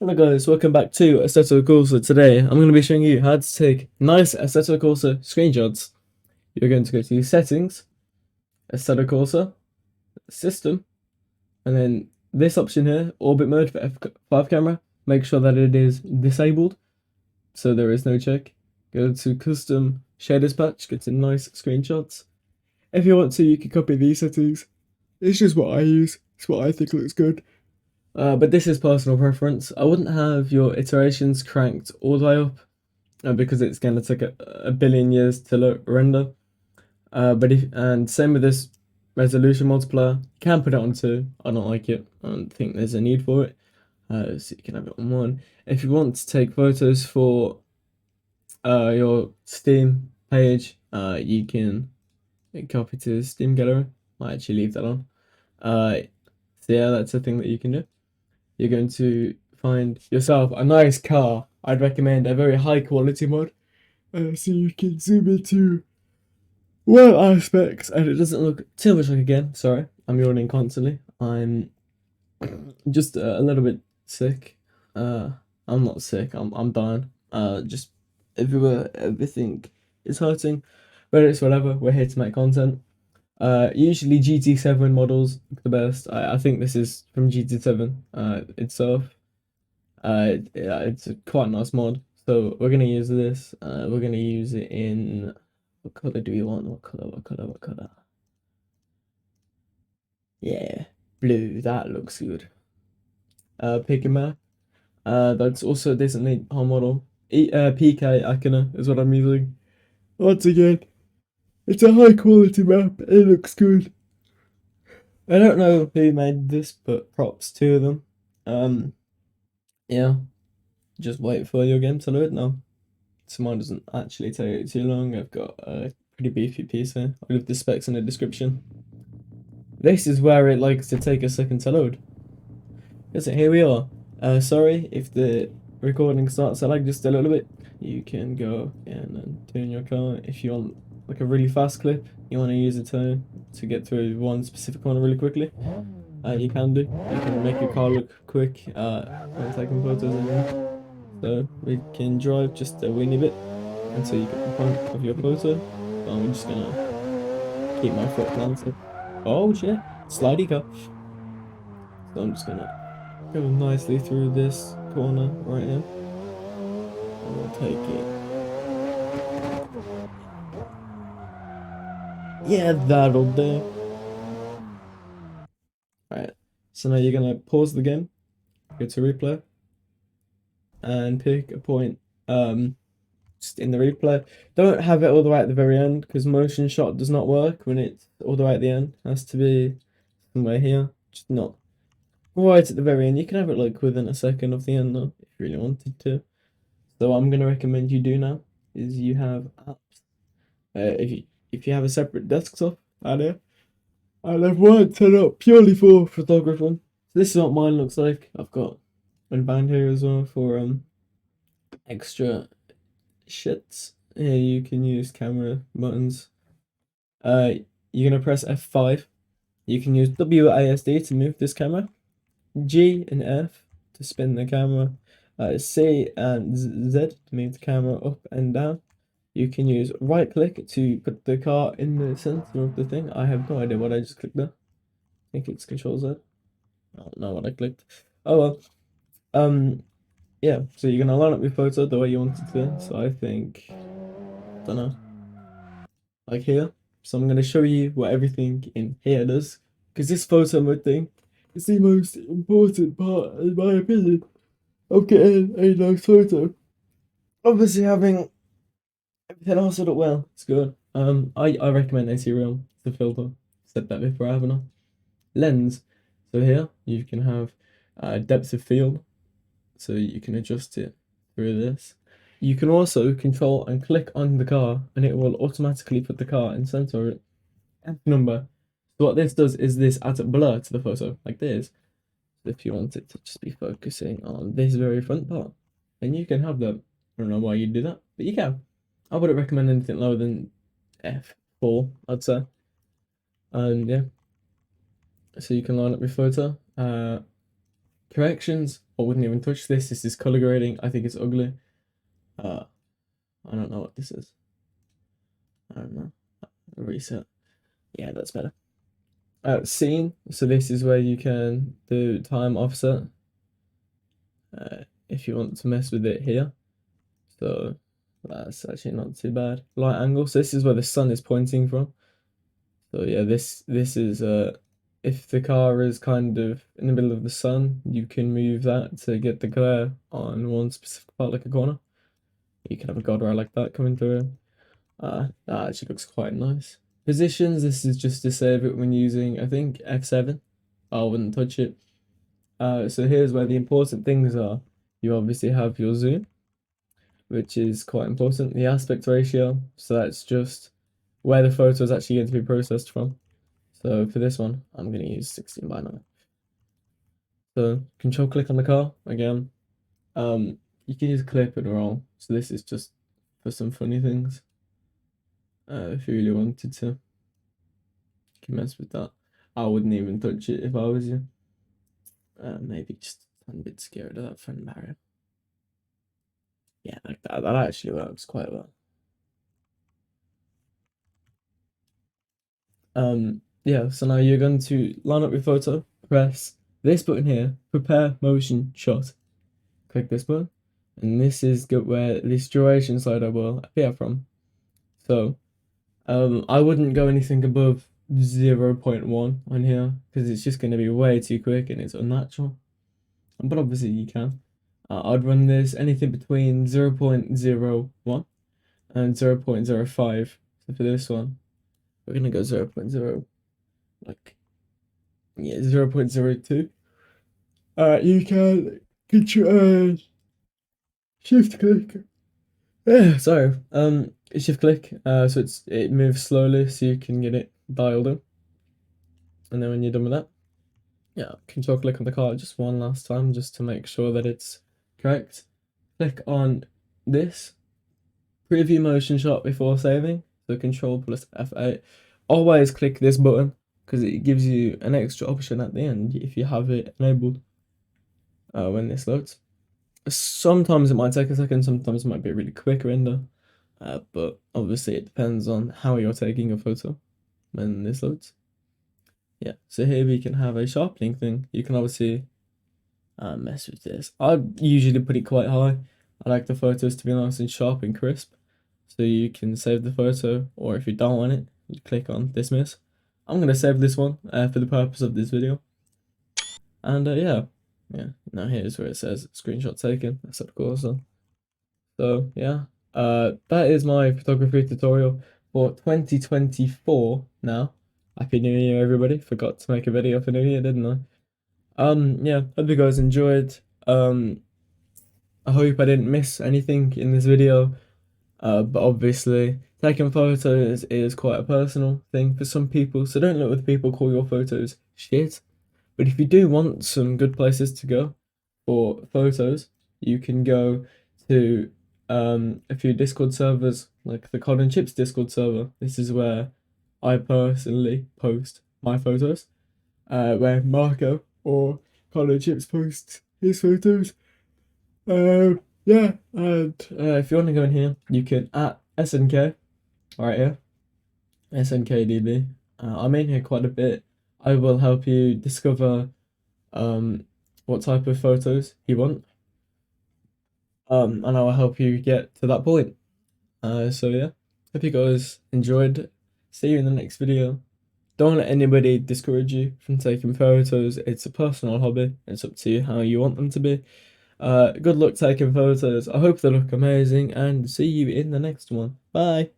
Hello guys, welcome back to Assetto Corsa. Today I'm going to be showing you how to take nice Assetto Corsa screenshots. You're going to go to Settings, Assetto Corsa, System, and then this option here, Orbit Mode for F5 camera. Make sure that it is disabled, so there is no check. Go to Custom Shaders Patch, get some nice screenshots. If you want to, you can copy these settings. It's just what I use, it's what I think looks good. But this is personal preference. I wouldn't have your iterations cranked all the way up because it's going to take a billion years to render. And same with this resolution multiplier. You can put it on 2. I don't like it. I don't think there's a need for it. So you can have it on 1. If you want to take photos for your Steam page, you can copy to the Steam gallery. Might actually leave that on. So yeah, that's a thing that you can do. You're going to find yourself a nice car. I'd recommend a very high quality mod, so you can zoom into well aspects and it doesn't look too much like a game. Sorry, I'm yawning constantly. I'm just a little bit sick. I'm not sick. I'm dying. Just everywhere, everything is hurting, but it's whatever. We're here to make content. Usually GT7 models look the best. I think this is from GT7 itself. Yeah, it's a quite nice mod. So we're gonna use this. We're gonna use it in what color do we want? What color? What color? What color? Yeah, blue. That looks good. Pick a map. That's also decently our model. PK Akina is what I'm using. Once again, it's a high quality map. It looks good. I don't know who made this, but props to them. Yeah, just wait for your game to load now. So mine doesn't actually take too long. I've got a pretty beefy PC. I'll leave the specs in the description. This is where it likes to take a second to load. So here we are. Sorry if the recording starts to lag just a little bit. You can go in and tune your car if you want like a really fast clip. You want to use a tone to get through one specific corner really quickly. You can do. You can make your car look quick when taking photos anyway. So we can drive just a weeny bit until you get the point of your photo. So I'm just gonna keep my foot planted. Oh shit, slidey car. So I'm just gonna go nicely through this corner right here. And we'll take it. Yeah, that'll do. Alright, so now you're gonna pause the game, go to replay, and pick a point just in the replay. Don't have it all the way at the very end because motion shot does not work when it's all the way at the end. It has to be somewhere here, just not right at the very end. You can have it like within a second of the end though, if you really wanted to. So what I'm gonna recommend you do now is you have apps. If you have a separate desktop out here, and I've one set up purely for photography. So this is what mine looks like. I've got one band here as well for extra shits. Here you can use camera buttons. You're gonna press F5. You can use WASD to move this camera, G and F to spin the camera, C and Z to move the camera up and down. You can use right click to put the car in the center of the thing. I have no idea what I just clicked there. I think it's Control Z. I don't know what I clicked. Oh well. Yeah, so you're gonna line up your photo the way you want it to. So I think, don't know, like here. So I'm gonna show you what everything in here does, because this photo mode thing is the most important part, in my opinion, of getting a nice photo. Obviously, having everything else set up well, it's good. I recommend AC Realm, the filter. Said that before, haven't I? Lens. So here you can have depth of field, so you can adjust it through this. You can also control and click on the car, and it will automatically put the car in center of it. F number. So what this does is this adds a blur to the photo, like this. If you want it to just be focusing on this very front part, then you can have that. I don't know why you do that, but you can. I wouldn't recommend anything lower than F4, I'd say. And yeah, so you can line up your photo. Corrections, I wouldn't even touch this. This is color grading. I think it's ugly. I don't know what this is. I don't know. Reset. Yeah, that's better. Scene. So this is where you can do time offset. If you want to mess with it here. So that's actually not too bad. Light angle. So this is where the sun is pointing from. So yeah, this is if the car is kind of in the middle of the sun, you can move that to get the glare on one specific part, like a corner. You can have a guide rail like that coming through. That actually looks quite nice. Positions, this is just to save it when using, I think, F7. I wouldn't touch it. So here's where the important things are. You obviously have your zoom, which is quite important. The aspect ratio, so that's just where the photo is actually going to be processed from. So for this one, I'm going to use 16:9. So control click on the car again. You can use clip and roll. So this is just for some funny things. If you really wanted to, you can mess with that. I wouldn't even touch it if I was you. Maybe just a bit scared of that front barrier. Yeah, like that actually works quite well. Yeah, so now you're going to line up your photo, press this button here, prepare motion shot. Click this button, and this is where this duration slider will appear from. So I wouldn't go anything above 0.1 on here because it's just going to be way too quick and it's unnatural. But obviously you can. I'd run this anything between 0.01 and 0.05. So for this one, we're gonna go 0.0, like, yeah, 0.02. You can control shift click. Yeah, sorry. Shift click. So it moves slowly, so you can get it dialed in. And then when you're done with that, yeah, control click on the card just one last time, just to make sure that it's correct. Click on this preview motion shot before saving. So control plus F8. Always click this button because it gives you an extra option at the end if you have it enabled when this loads. Sometimes it might take a second, sometimes it might be a really quick render, but obviously it depends on how you're taking a photo when this loads. Yeah, so here we can have a sharpening thing. You can obviously mess with this. I usually put it quite high. I like the photos to be nice and sharp and crisp. So you can save the photo, or if you don't want it, you click on dismiss. I'm going to save this one for the purpose of this video. And yeah, now here's where it says screenshot taken. That's of Corsa. So yeah, that is my photography tutorial for 2024 now. Happy New Year, everybody. Forgot to make a video for New Year, didn't I? Yeah, hope you guys enjoyed. I hope I didn't miss anything in this video. But obviously, taking photos is quite a personal thing for some people, so don't let other people call your photos shit. But if you do want some good places to go for photos, you can go to a few Discord servers, like the Cod and Chips Discord server. This is where I personally post my photos, where Marco or Cod and Chips posts his photos. Yeah, and if you want to go in here, you can at SNK, right here, SNKDB. I'm in here quite a bit. I will help you discover what type of photos you want. And I will help you get to that point. So yeah, hope you guys enjoyed. See you in the next video. Don't let anybody discourage you from taking photos. It's a personal hobby. It's up to you how you want them to be. Good luck taking photos. I hope they look amazing, and see you in the next one. Bye.